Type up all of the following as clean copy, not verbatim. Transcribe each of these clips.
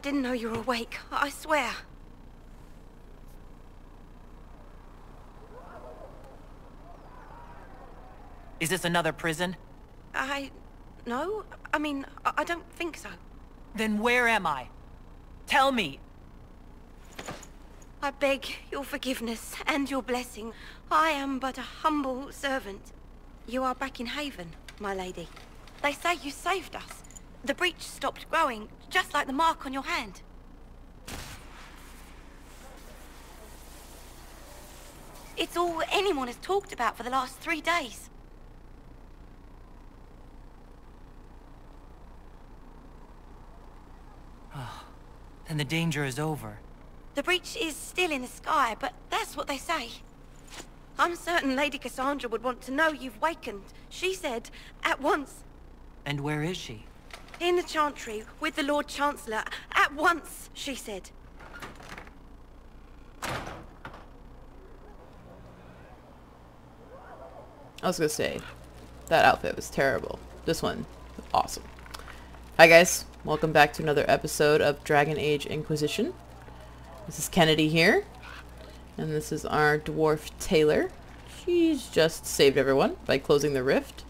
didn't know you were awake, I swear. Is this another prison? No. I mean, I don't think so. Then where am I? Tell me! I beg your forgiveness and your blessing. I am but a humble servant. You are back in Haven, my lady. They say you saved us. The breach stopped growing, just like the mark on your hand. It's all anyone has talked about for the last 3 days. Then the danger is over. The breach is still in the sky, but that's what they say. I'm certain Lady Cassandra would want to know you've wakened. She said, at once. And where is she? In the Chantry, with the Lord Chancellor. At once, she said. I was gonna say, that outfit was terrible. This one, awesome. Hi guys, welcome back to another episode of Dragon Age Inquisition. This is Kennedy here, and this is our dwarf Taylor. She's just saved everyone by closing the rift.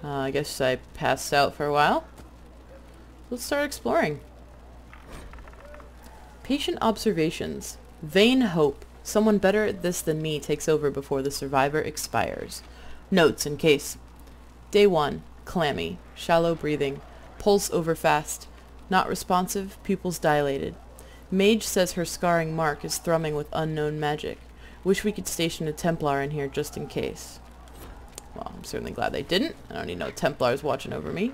I guess I passed out for a while. Let's start exploring. Patient observations. Vain hope. Someone better at this than me takes over before the survivor expires. Notes in case. Day 1. Clammy. Shallow breathing. Pulse over fast. Not responsive. Pupils dilated. Mage says her scarring mark is thrumming with unknown magic. Wish we could station a Templar in here just in case. Well, I'm certainly glad they didn't. I don't need no Templars watching over me.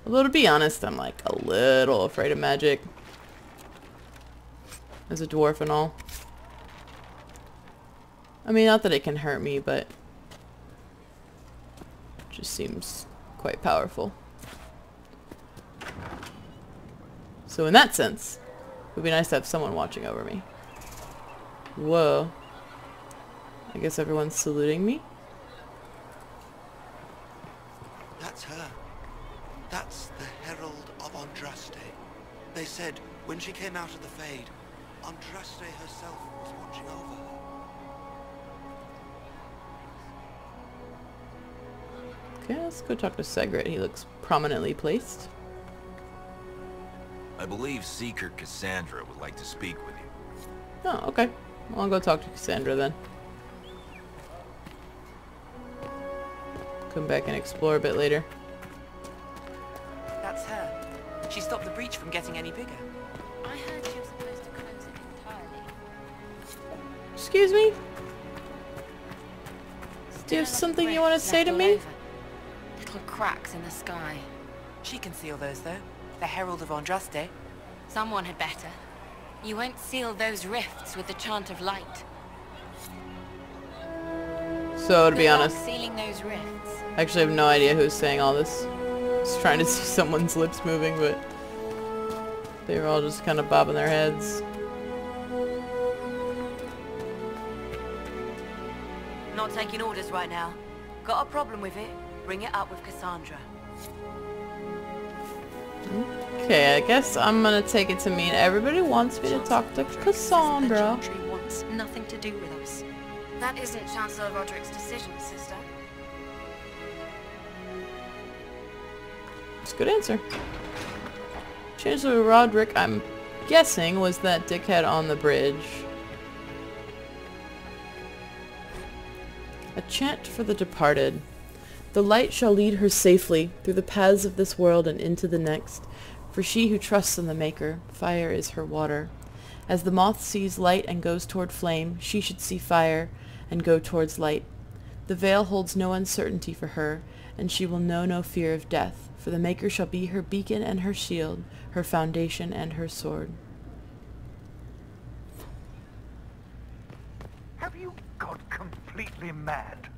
Although to be honest, I'm like a little afraid of magic. As a dwarf and all. I mean, not that it can hurt me, but it just seems quite powerful. So in that sense, it would be nice to have someone watching over me. Whoa. I guess everyone's saluting me? That's her. That's the Herald of Andraste. They said when she came out of the Fade, Andraste herself was watching over her. Okay, let's go talk to Segret. He looks prominently placed. I believe Seeker Cassandra would like to speak with you. Oh, okay. Well, I'll go talk to Cassandra then. Come back and explore a bit later. That's her. She stopped the breach from getting any bigger. I heard she was supposed to close it entirely. Excuse me? Do you have something you want to say to me? Little cracks in the sky. She can seal those, though. The Herald of Andraste. Someone had better. You won't seal those rifts with the chant of light. So, to be honest, Sealing those rifts. I actually have no idea who's saying all this. Just trying to see someone's lips moving, but they were all just kind of bobbing their heads. Not taking orders right now. Got a problem with it? Bring it up with Cassandra. Okay, I guess I'm gonna take it to mean everybody wants me to talk to Cassandra. The Chantry wants nothing to do with us. That isn't Chancellor Roderick's decision, sister. It's a good answer. Chancellor Roderick, I'm guessing, was that dickhead on the bridge. A chant for the departed. The light shall lead her safely through the paths of this world and into the next. For she who trusts in the Maker, fire is her water. As the moth sees light and goes toward flame, she should see fire and go towards light. The veil holds no uncertainty for her, and she will know no fear of death, for the Maker shall be her beacon and her shield, her foundation and her sword. Have you got completely mad?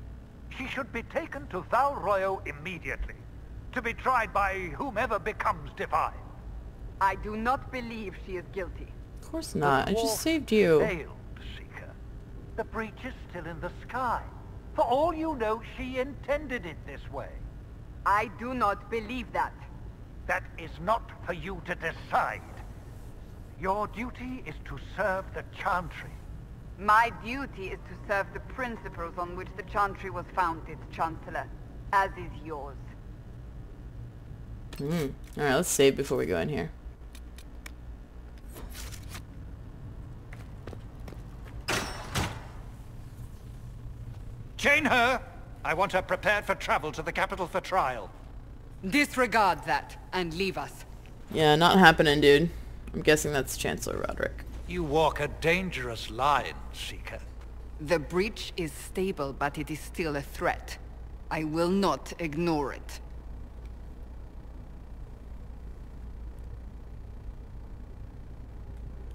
She should be taken to Val Royo immediately, to be tried by whomever becomes divine. I do not believe she is guilty. Of course not. I The just dwarf saved you. Failed, Seeker. The breach is still in the sky. For all you know, she intended it this way. I do not believe that. That is not for you to decide. Your duty is to serve the Chantry. My duty is to serve the principles on which the Chantry was founded, Chancellor, as is yours. Alright, let's save before we go in here. Chain her! I want her prepared for travel to the capital for trial. Disregard that, and leave us. Yeah, not happening, dude. I'm guessing that's Chancellor Roderick. You walk a dangerous line, Seeker. The breach is stable, but it is still a threat. I will not ignore it.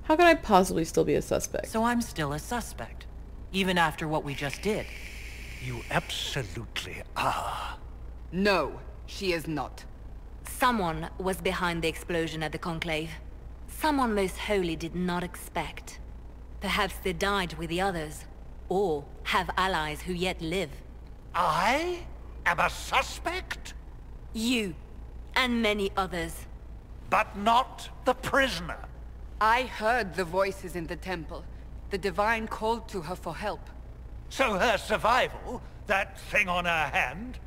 How could I possibly still be a suspect? So I'm still a suspect, even after what we just did. You absolutely are. No, she is not. Someone was behind the explosion at the Conclave. Someone most holy did not expect. Perhaps they died with the others, or have allies who yet live. I am a suspect? You, and many others. But not the prisoner. I heard the voices in the temple. The Divine called to her for help. So her survival, that thing on her hand,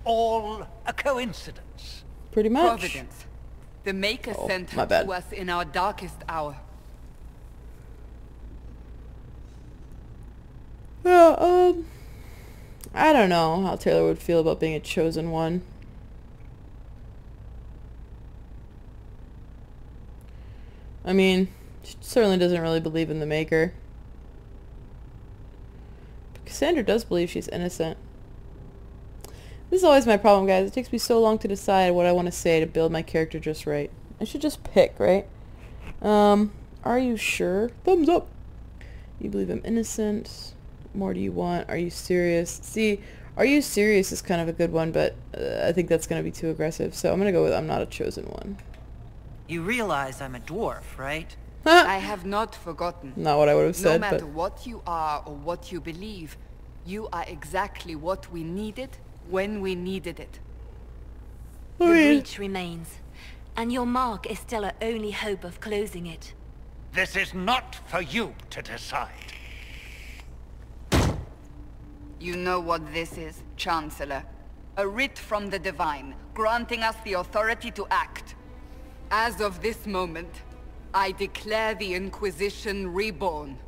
all a coincidence. Pretty much. Providence. The Maker Oh, sent my her bad. to us in our darkest hour. Yeah, I don't know how Taylor would feel about being a chosen one. I mean, she certainly doesn't really believe in the Maker. But Cassandra does believe she's innocent. This is always my problem, guys. It takes me so long to decide what I want to say to build my character just right. I should just pick, right? Are you sure? Thumbs up. You believe I'm innocent. What more do you want? Are you serious? See, are you serious is kind of a good one, but I think that's going to be too aggressive. So I'm going to go with I'm not a chosen one. You realize I'm a dwarf, right? I have not forgotten. Not what I would have said, No matter but what you are or what you believe, you are exactly what we needed when we needed it. The breach remains, and your mark is still our only hope of closing it. This is not for you to decide. You know what this is, Chancellor. A writ from the Divine, granting us the authority to act. As of this moment, I declare the Inquisition reborn.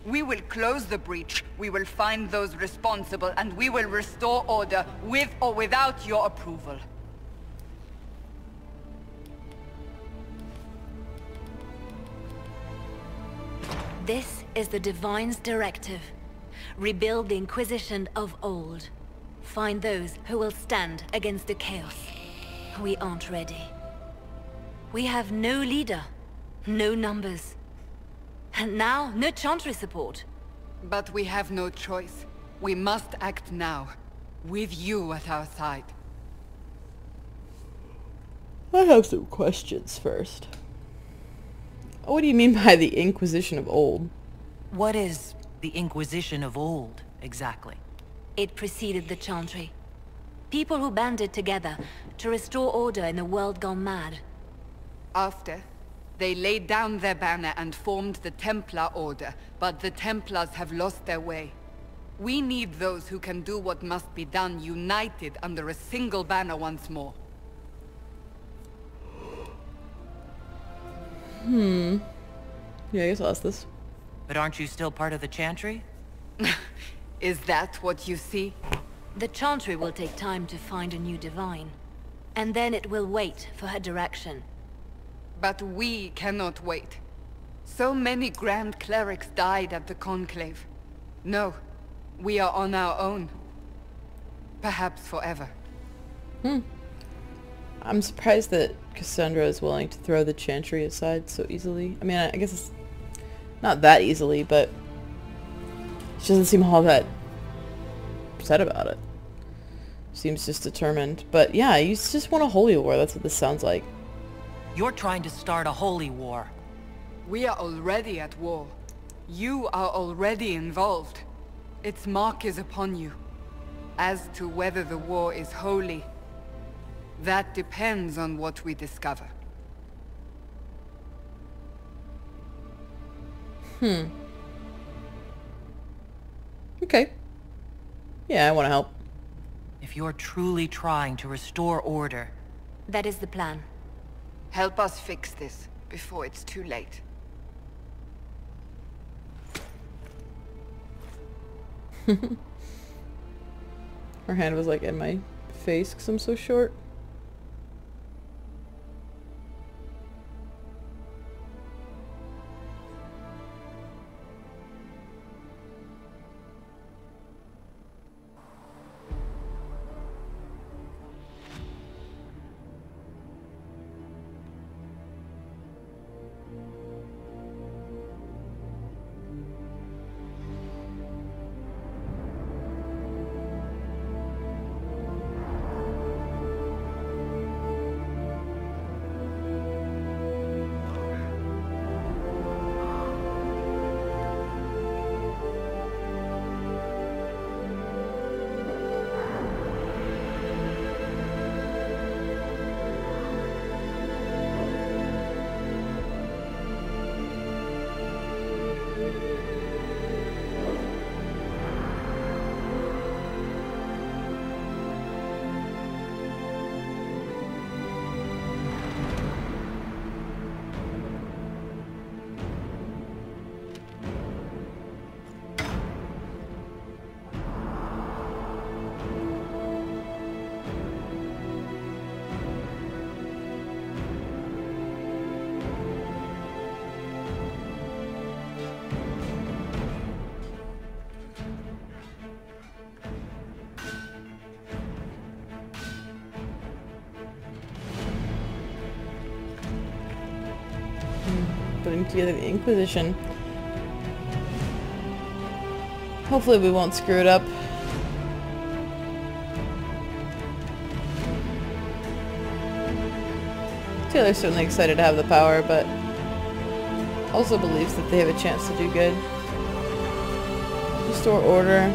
We will close the breach, we will find those responsible, and we will restore order, with or without your approval. This is the Divine's directive. Rebuild the Inquisition of old. Find those who will stand against the chaos. We aren't ready. We have no leader, no numbers. And now, no Chantry support. But we have no choice. We must act now, with you at our side. I have some questions first. What do you mean by the Inquisition of old? What is the Inquisition of old, exactly? It preceded the Chantry. People who banded together to restore order in a world gone mad. After, they laid down their banner and formed the Templar Order, but the Templars have lost their way. We need those who can do what must be done, united under a single banner once more. Yeah, I guess I'll ask this. But aren't you still part of the Chantry? Is that what you see? The Chantry will take time to find a new Divine. And then it will wait for her direction. But we cannot wait. So many Grand Clerics died at the Conclave. No, we are on our own. Perhaps forever. I'm surprised that Cassandra is willing to throw the Chantry aside so easily. I mean, I guess it's not that easily, but she doesn't seem all that upset about it. Seems just determined. But yeah, you just want a holy war. That's what this sounds like. You're trying to start a holy war. We are already at war. You are already involved. Its mark is upon you. As to whether the war is holy, that depends on what we discover. Okay. Yeah, I want to help. If you're truly trying to restore order, That is the plan. Help us fix this before it's too late. Her hand was like in my face because I'm so short. Putting together the Inquisition. Hopefully we won't screw it up. Taylor's certainly excited to have the power, but also believes that they have a chance to do good. Restore order.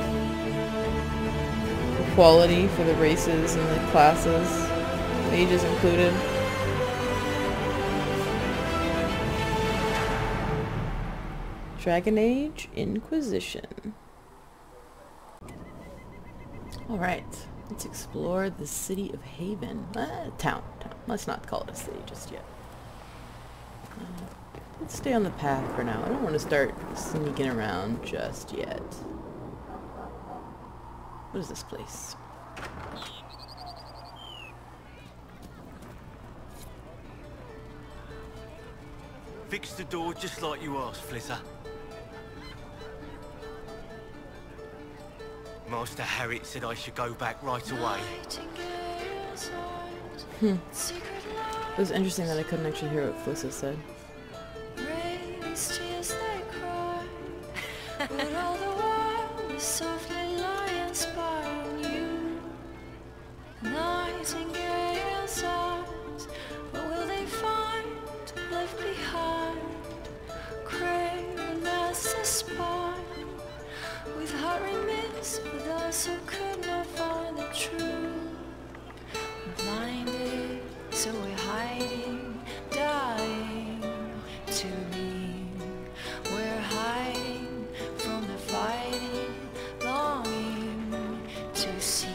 Equality for the races and the classes. Ages included. Dragon Age Inquisition. Alright, let's explore the city of Haven. Town. Let's not call it a city just yet. Let's stay on the path for now. I don't want to start sneaking around just yet. What is this place? Fix the door just like you asked, Flitter. Master Harriet said I should go back right away. It was interesting that I couldn't actually hear what Flitter said. So could not find the truth. Blinded, so we're hiding, dying to be. We're hiding from the fighting, longing to see.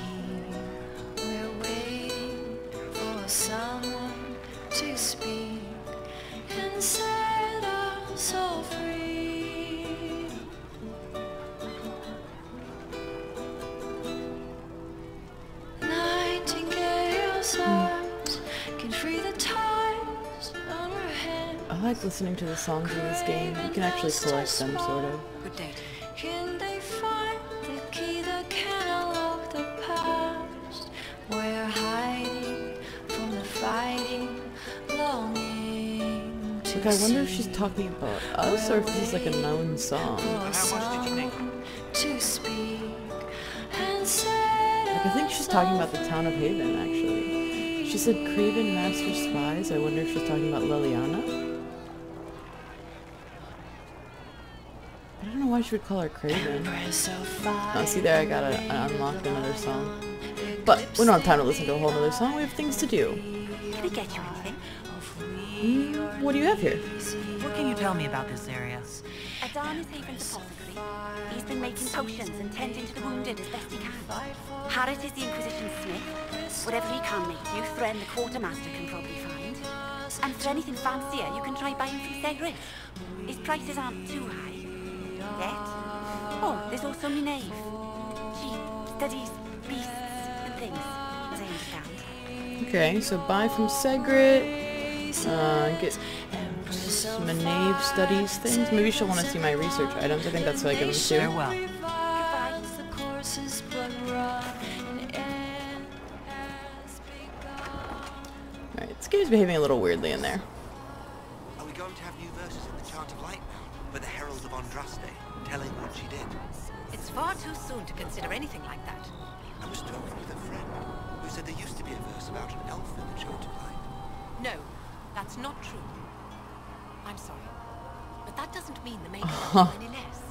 We're waiting for someone to speak and set us all free. I like listening to the songs in this game. You can actually collect them, sort of. Good day. Can they find the key that can unlock the past? We're hiding from the fighting, longing to Like, I wonder if she's talking about us or if this is like a known song. Like, I think she's talking about the town of Haven, actually. She said Craven Master Spies. I wonder if she's talking about Liliana. I don't know why she would call her Craven. Oh, see there, I gotta unlock another song. But we don't have time to listen to a whole other song. We have things to do. Can I get you anything? What do you have here? what can you tell me about this area? Adan is Haven's apothecary. He's been making potions and tending to the wounded as best he can. Harrit is the Inquisition smith. Whatever he can make you, Thren the quartermaster can probably find. And for anything fancier, you can try buying from Segrit. His prices aren't too high. Yet. Oh, there's also Minave. She studies beasts and things, as I understand. Okay, so buy from Segrit. Get Manave studies things. Maybe she'll want to see my research items. I think that's what I give them to. Farewell. Alright, this game's behaving a little weirdly in there. Are we going to have new verses in the Chant of Light now? With the Herald of Andraste telling what she did? It's far too soon to consider anything like that. I was talking with a friend who said there used to be a verse about an elf in the Chant of Light. No, that's not true. I'm sorry, but that doesn't mean the maiden loves you any less.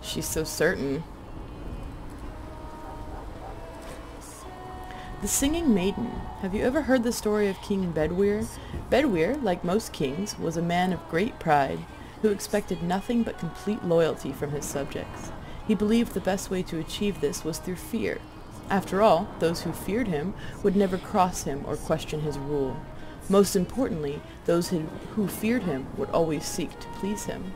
She's so certain. The Singing Maiden. Have you ever heard the story of King Bedwyr? Bedwyr, like most kings, was a man of great pride, who expected nothing but complete loyalty from his subjects. He believed the best way to achieve this was through fear. After all, those who feared him would never cross him or question his rule. Most importantly, those who feared him would always seek to please him.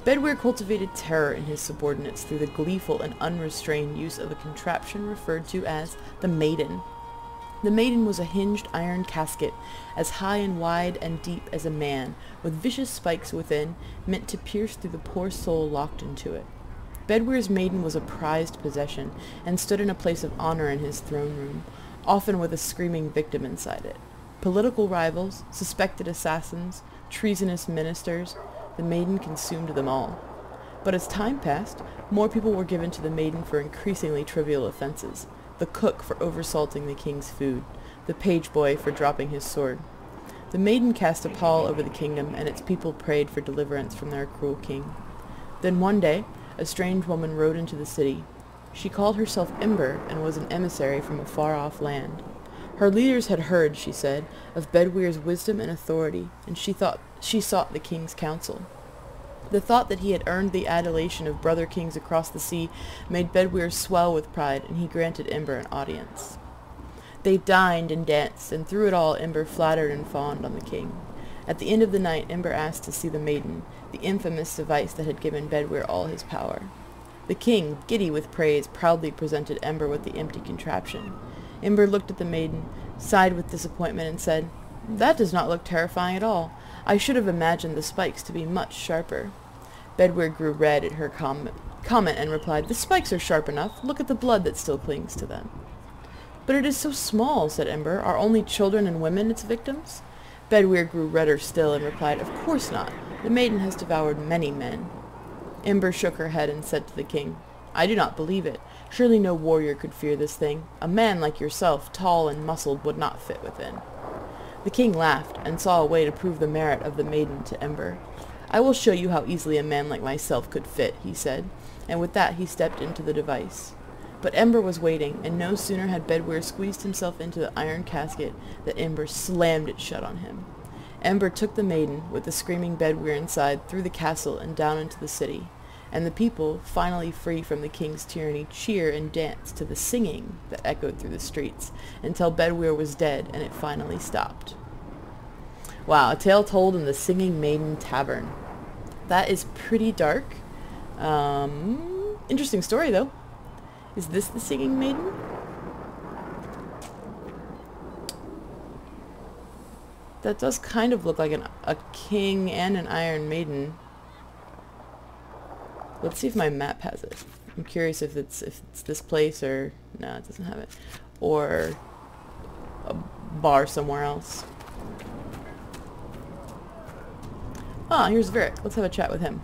Bedwyr cultivated terror in his subordinates through the gleeful and unrestrained use of a contraption referred to as the Maiden. The Maiden was a hinged iron casket, as high and wide and deep as a man, with vicious spikes within, meant to pierce through the poor soul locked into it. Bedwyr's Maiden was a prized possession, and stood in a place of honor in his throne room, often with a screaming victim inside it. Political rivals, suspected assassins, treasonous ministers, the Maiden consumed them all. But as time passed, more people were given to the Maiden for increasingly trivial offenses. The cook for oversalting the king's food, the page boy for dropping his sword. The Maiden cast a pall over the kingdom, and its people prayed for deliverance from their cruel king. Then one day, a strange woman rode into the city. She called herself Ember, and was an emissary from a far-off land. Her leaders had heard, she said, of Bedwyr's wisdom and authority, and she sought the king's counsel. The thought that he had earned the adulation of brother kings across the sea made Bedwyr swell with pride, and he granted Ember an audience. They dined and danced, and through it all Ember flattered and fawned on the king. At the end of the night, Ember asked to see the Maiden, the infamous device that had given Bedwyr all his power. The king, giddy with praise, proudly presented Ember with the empty contraption. Ember looked at the Maiden, sighed with disappointment, and said, "That does not look terrifying at all. I should have imagined the spikes to be much sharper." Bedwyr grew red at her comment and replied, "The spikes are sharp enough. Look at the blood that still clings to them." "But it is so small," said Ember. "Are only children and women its victims?" Bedwyr grew redder still and replied, "Of course not. The Maiden has devoured many men." Ember shook her head and said to the king, "I do not believe it. Surely no warrior could fear this thing. A man like yourself, tall and muscled, would not fit within." The king laughed, and saw a way to prove the merit of the Maiden to Ember. "I will show you how easily a man like myself could fit," he said, and with that he stepped into the device. But Ember was waiting, and no sooner had Bedwyr squeezed himself into the iron casket than Ember slammed it shut on him. Ember took the Maiden, with the screaming Bedwyr inside, through the castle and down into the city. And the people, finally free from the king's tyranny, cheered and danced to the singing that echoed through the streets, until Bedwyr was dead and it finally stopped. Wow, a tale told in the Singing Maiden Tavern. That is pretty dark. Interesting story, though. Is this the Singing Maiden? That does kind of look like a king and an Iron Maiden. Let's see if my map has it. I'm curious if it's this place or... No, it doesn't have it. Or a bar somewhere else. Ah, here's Varric. Let's have a chat with him.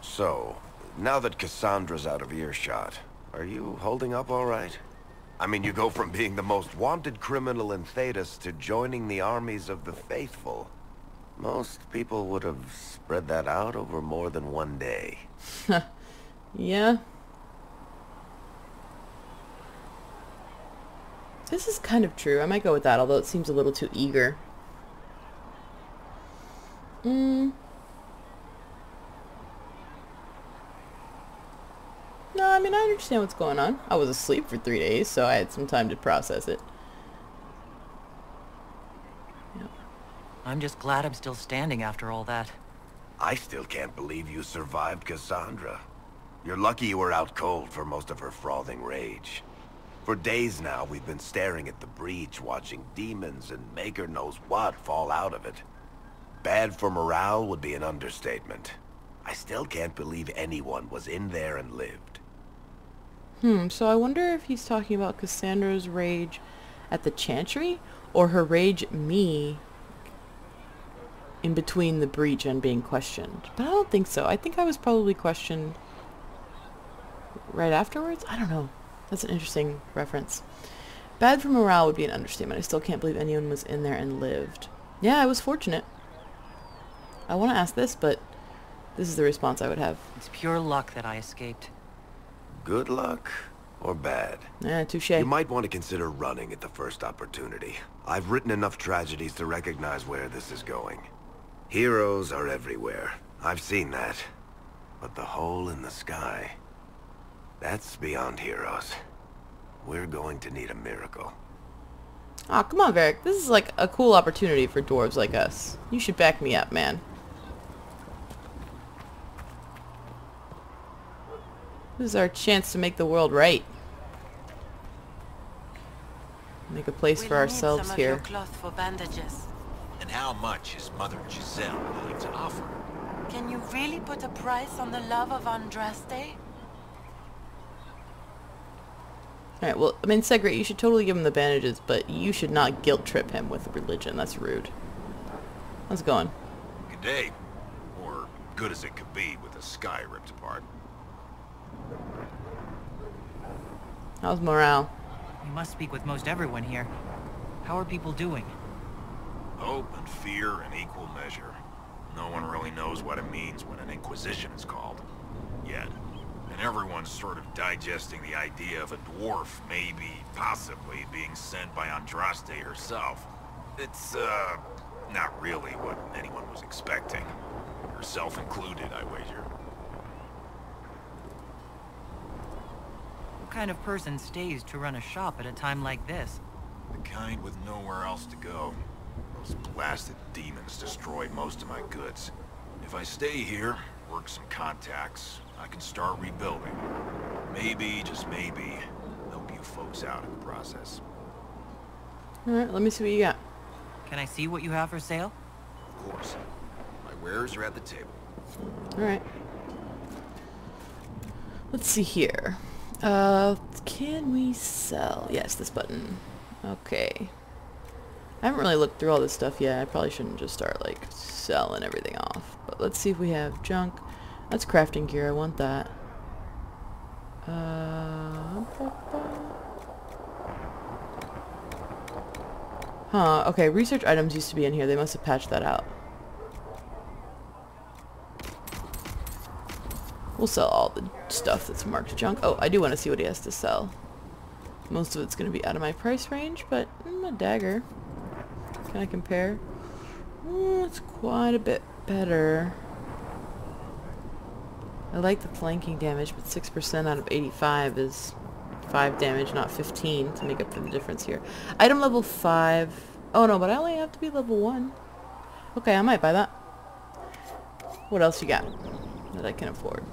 So, now that Cassandra's out of earshot, are you holding up all right? I mean, you go from being the most wanted criminal in Thedas to joining the armies of the faithful. Most people would have spread that out over more than one day. Yeah. This is kind of true. I might go with that, although it seems a little too eager. No, I mean, I understand what's going on. I was asleep for 3 days, so I had some time to process it. Yep. I'm just glad I'm still standing after all that. I still can't believe you survived Cassandra. You're lucky you were out cold for most of her frothing rage. For days now, we've been staring at the breach, watching demons and maker knows what fall out of it. Bad for morale would be an understatement. I still can't believe anyone was in there and lived. So I wonder if he's talking about Cassandra's rage at the Chantry, or her rage at me in between the breach and being questioned. But I don't think so. I think I was probably questioned right afterwards. I don't know. That's an interesting reference. Bad for morale would be an understatement. I still can't believe anyone was in there and lived. Yeah, I was fortunate. I want to ask this, but this is the response I would have. It's pure luck that I escaped. Good luck or bad? Touche. You might want to consider running at the first opportunity. I've written enough tragedies to recognize where this is going. Heroes are everywhere. I've seen that. But the hole in the sky, that's beyond heroes. We're going to need a miracle. Aw, come on, Varric. This is like a cool opportunity for dwarves like us. You should back me up, man. This is our chance to make the world right. Make a place for ourselves some here. Of your cloth for bandages. And how much is Mother Giselle willing to offer? Can you really put a price on the love of Andraste? Alright, well, I mean, Segret, you should totally give him the bandages, but you should not guilt trip him with religion. That's rude. How's it going? Good day. Or good as it could be with the sky ripped apart. How's morale? You must speak with most everyone here. How are people doing? Hope and fear in equal measure. No one really knows what it means when an Inquisition is called. Yet. And everyone's sort of digesting the idea of a dwarf maybe, possibly, being sent by Andraste herself. It's, not really what anyone was expecting. Herself included, I wager. What kind of person stays to run a shop at a time like this? The kind with nowhere else to go. Those blasted demons destroyed most of my goods. If I stay here, work some contacts, I can start rebuilding. Maybe, just maybe, help you folks out in the process. Alright, let me see what you got. Can I see what you have for sale? Of course. My wares are at the table. Alright. Let's see here. Can we sell? Yes, this button. Okay. I haven't really looked through all this stuff yet. I probably shouldn't just start, like, selling everything off. But let's see if we have junk. That's crafting gear. I want that. Huh, okay. Research items used to be in here. They must have patched that out. We'll sell all the stuff that's marked junk. Oh, I do want to see what he has to sell. Most of it's going to be out of my price range, but a dagger. Can I compare? It's quite a bit better. I like the flanking damage, but 6% out of 85 is 5 damage, not 15, to make up for the difference here. Item level 5. Oh no, but I only have to be level 1. Okay, I might buy that. What else you got that I can afford?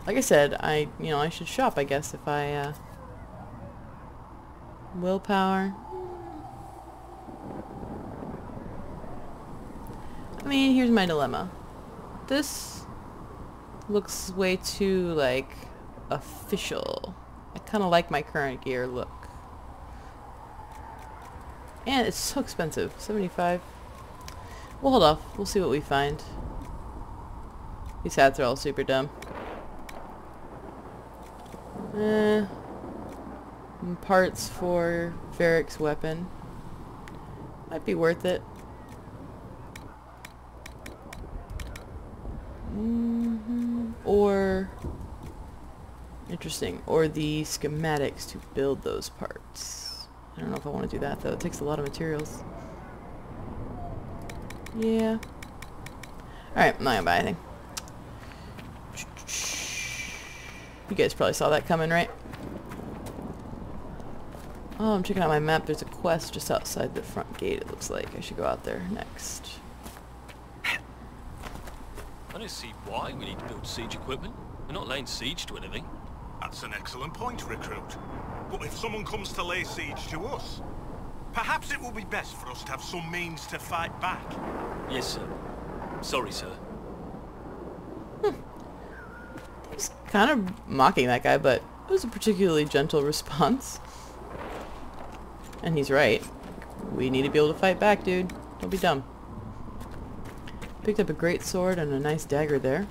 Like I said, I should shop, I guess, if I, willpower. I mean, here's my dilemma. This looks way too, like, official. I kind of like my current gear look. And it's so expensive. 75. We'll hold off. We'll see what we find. These hats are all super dumb. Parts for Varric's weapon. Might be worth it. Or... interesting. Or the schematics to build those parts. I don't know if I want to do that, though. It takes a lot of materials. Yeah. Alright, I'm not gonna buy anything. You guys probably saw that coming, right? Oh, I'm checking out my map. There's a quest just outside the front gate, it looks like. I should go out there next. I don't see why we need to build siege equipment. We're not laying siege to anything. That's an excellent point, Recruit. But if someone comes to lay siege to us, perhaps it will be best for us to have some means to fight back. Yes, sir. Sorry, sir. He's kind of mocking that guy, but it was a particularly gentle response. And he's right. We need to be able to fight back, dude. Don't be dumb. Picked up a great sword and a nice dagger there.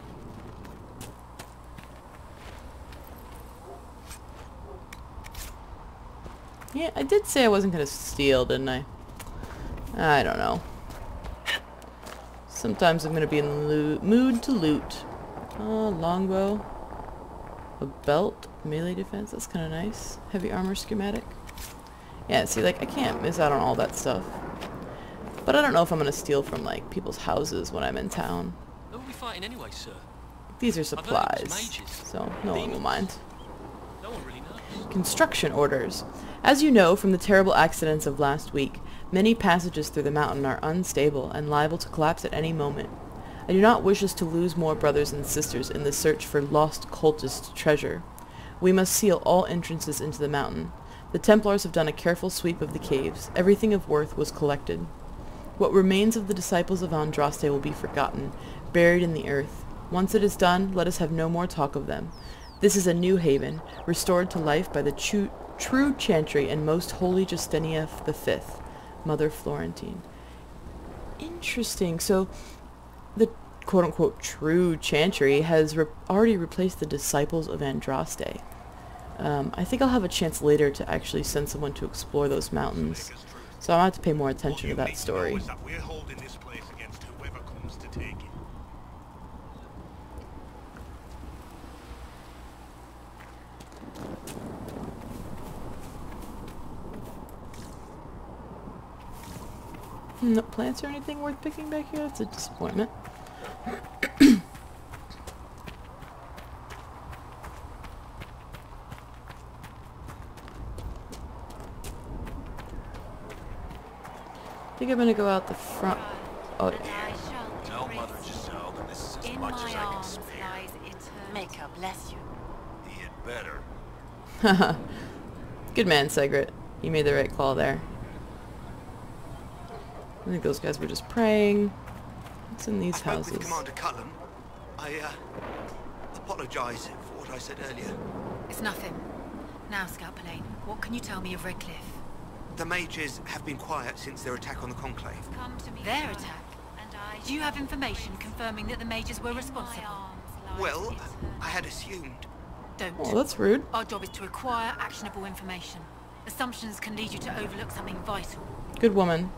Yeah, I did say I wasn't going to steal, didn't I? I don't know. Sometimes I'm going to be in the mood to loot. Longbow. A belt. Melee defense. That's kind of nice. Heavy armor schematic. Yeah, see, like, I can't miss out on all that stuff. But I don't know if I'm going to steal from, like, people's houses when I'm in town. Who are we fighting anyway, sir? These are supplies, so no one will mind. No one really knows. Construction orders. As you know from the terrible accidents of last week, many passages through the mountain are unstable and liable to collapse at any moment. I do not wish us to lose more brothers and sisters in the search for lost cultist treasure. We must seal all entrances into the mountain. The Templars have done a careful sweep of the caves. Everything of worth was collected. What remains of the disciples of Andraste will be forgotten, buried in the earth. Once it is done, let us have no more talk of them. This is a new haven, restored to life by the true chantry and most holy Justinia V, Mother Florentine. Interesting. So, the quote-unquote true chantry has already replaced the disciples of Andraste. I think I'll have a chance later to actually send someone to explore those mountains. So I'll have to pay more attention to that story. No plants or anything worth picking back here? That's a disappointment. I think I'm gonna go out the front. Oh, yeah. Tell Mother Giselle that this is as much as I can spare. Make her bless you. He had better. Haha. Good man, Segret. You made the right call there. I think those guys were just praying. What's in these houses? With Commander Cullen. I apologize for what I said earlier. It's nothing. Now, Scout Pallane, what can you tell me of Redcliffe? The mages have been quiet since their attack on the Conclave. Their attack? Do you have information confirming that the mages were responsible? Well, I had assumed. Don't. Oh, that's rude. Our job is to acquire actionable information. Assumptions can lead you to overlook something vital. Good woman.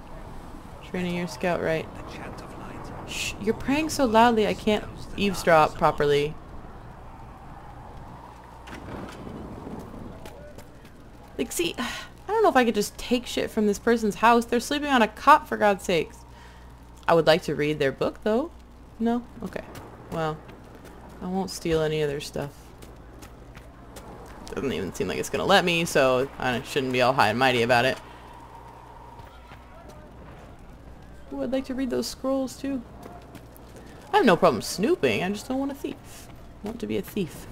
Training your scout right. Shh, you're praying so loudly I can't eavesdrop properly. Like, see, I don't know if I could just take shit from this person's house. They're sleeping on a cot, for God's sakes. I would like to read their book, though. No? Okay. Well, I won't steal any of their stuff. Doesn't even seem like it's gonna let me, so I shouldn't be all high and mighty about it. Ooh, I'd like to read those scrolls, too. I have no problem snooping. I just don't want a thief. I want to be a thief.